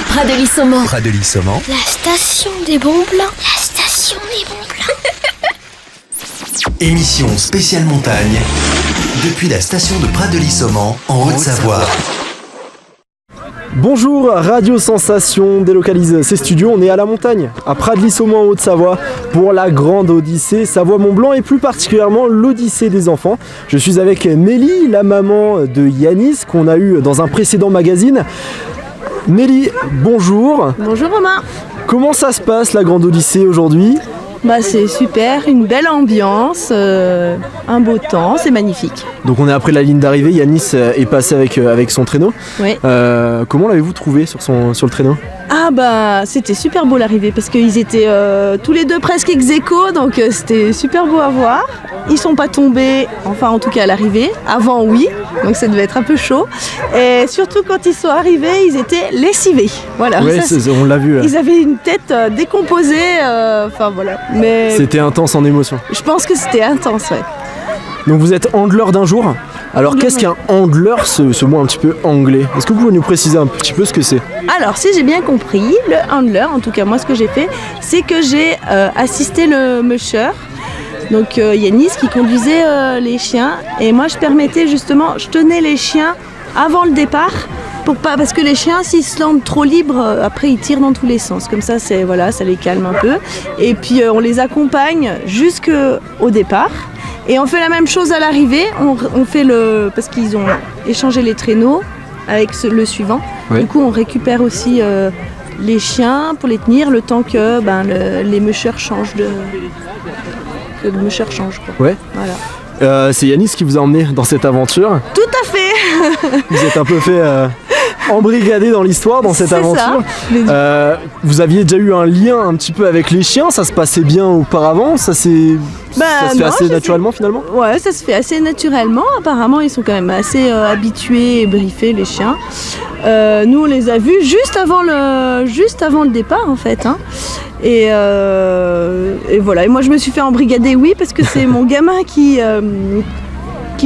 Pradely-Saumont. Pradely-Saumont. La station des bons blancs. La station des bons blancs. Émission spéciale montagne depuis la station de Pradely-Saumont en Haute-Savoie. Bonjour, Radio Sensation délocalise ses studios. On est à la montagne, à Pradely-Saumont en Haute-Savoie, pour la grande Odyssée Savoie-Mont-Blanc et plus particulièrement l'Odyssée des enfants. Je suis avec Nelly, la maman de Yanis, qu'on a eu dans un précédent magazine. Nelly, bonjour. Bonjour Romain. Comment ça se passe la grande Odyssée aujourd'hui ? C'est super, une belle ambiance, un beau temps, c'est magnifique. Donc on est après la ligne d'arrivée, Yanis est passé avec son traîneau. Oui. Comment l'avez-vous trouvé sur le traîneau ? C'était super beau l'arrivée parce qu'ils étaient tous les deux presque ex-aequo, donc c'était super beau à voir. Ils sont pas tombés, enfin en tout cas à l'arrivée, avant oui, donc ça devait être un peu chaud. Et surtout quand ils sont arrivés, ils étaient lessivés. Voilà. Ouais, on l'a vu. Ils avaient une tête décomposée, voilà. Mais c'était intense en émotion. je pense que c'était intense, ouais. Donc vous êtes handler d'un jour. Alors qu'est-ce qu'un handler, ce mot un petit peu anglais ? Est-ce que vous pouvez nous préciser un petit peu ce que c'est ? Alors si j'ai bien compris, le handler, en tout cas moi ce que j'ai fait, c'est que j'ai assisté le musher, donc Yanis qui conduisait les chiens, et moi je tenais les chiens avant le départ, parce que les chiens s'ils se sentent trop libres, après ils tirent dans tous les sens, comme ça ça les calme un peu, et puis on les accompagne jusqu'au départ. Et on fait la même chose à l'arrivée, on fait parce qu'ils ont échangé les traîneaux avec le suivant. Oui. Du coup, on récupère aussi les chiens pour les tenir le temps que les mushers changent que le musher change, quoi. Ouais. Voilà. C'est Yanis qui vous a emmené dans cette aventure. Tout à fait. Vous êtes un peu fait embrigadé dans l'histoire, dans cette aventure. Ça. Vous aviez déjà eu un lien un petit peu avec les chiens, ça se passait bien auparavant, ça se fait assez naturellement finalement ? Ouais, ça se fait assez naturellement. Apparemment, ils sont quand même assez habitués et briefés, les chiens. Nous, on les a vus juste avant le départ, en fait. Hein. Et voilà. Et moi, je me suis fait embrigader, oui, parce que c'est mon gamin qui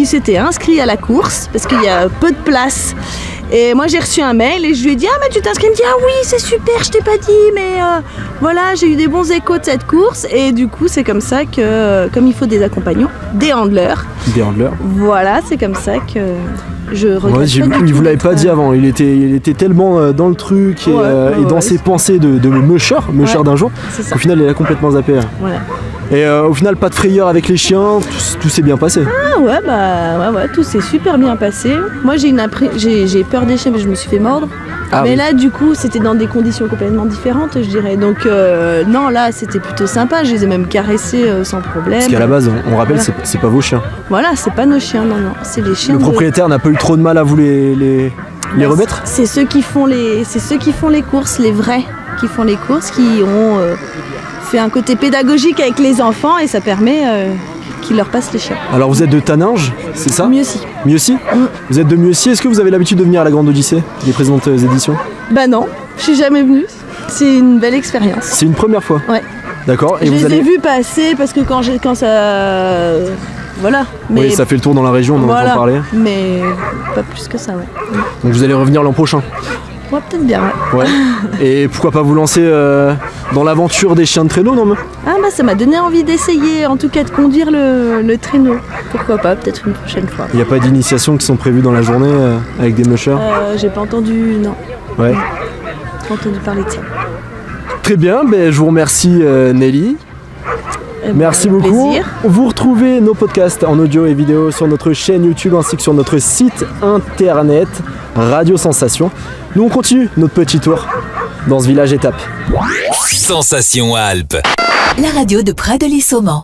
s'était inscrit à la course, parce qu'il y a peu de place. Et moi j'ai reçu un mail et je lui ai dit « Ah mais tu t'inscris ?» Il me dit « Ah oui c'est super, je t'ai pas dit mais voilà j'ai eu des bons échos de cette course » et du coup c'est comme ça que, comme il faut des accompagnants, des handlers. Des handlers. Voilà, c'est comme ça que je regrette pas du il tout vous l'avait pas dit avant, il était tellement dans le truc et dans ses pensées de musher d'un jour, qu'au final il a complètement zappé. Voilà. Et au final pas de frayeur avec les chiens, tout s'est bien passé. Ah ouais, tout s'est super bien passé. Moi j'ai peur des chiens mais je me suis fait mordre. Mais là du coup c'était dans des conditions complètement différentes je dirais. Donc non là c'était plutôt sympa, je les ai même caressés sans problème. Parce qu'à la base on rappelle c'est pas vos chiens. Voilà, c'est pas nos chiens, non, c'est les chiens. Le propriétaire n'a pas eu trop de mal à vous les remettre ? C'est ceux qui font les courses, les vrais qui font les courses, qui ont fait un côté pédagogique avec les enfants et ça permet qu'ils leur passent les chiens. Alors vous êtes de Taninges, c'est ça ? Mieuxy ? Vous êtes de Mieuxy, est-ce que vous avez l'habitude de venir à la Grande Odyssée, les présentes éditions ? Non, je suis jamais venue. C'est une belle expérience. C'est une première fois ? Ouais. D'accord. Et je les ai vus passer parce que quand ça... Voilà. Mais oui, ça fait le tour dans la région, on en entend parler. Mais pas plus que ça, ouais. Donc vous allez revenir l'an prochain ? Ouais, peut-être bien, ouais. Et pourquoi pas vous lancer dans l'aventure des chiens de traîneau, non ? Ça m'a donné envie d'essayer, en tout cas de conduire le traîneau. Pourquoi pas, peut-être une prochaine fois. Il n'y a pas d'initiation qui sont prévues dans la journée avec des mushers ? J'ai pas entendu, non. Ouais. Pas entendu parler de ça. Très bien, je vous remercie Nelly. Merci beaucoup. Plaisir. Vous retrouvez nos podcasts en audio et vidéo sur notre chaîne YouTube ainsi que sur notre site internet Radio Sensation. Nous on continue notre petit tour dans ce village étape. Sensation Alpes. La radio de Pradely-Saumont.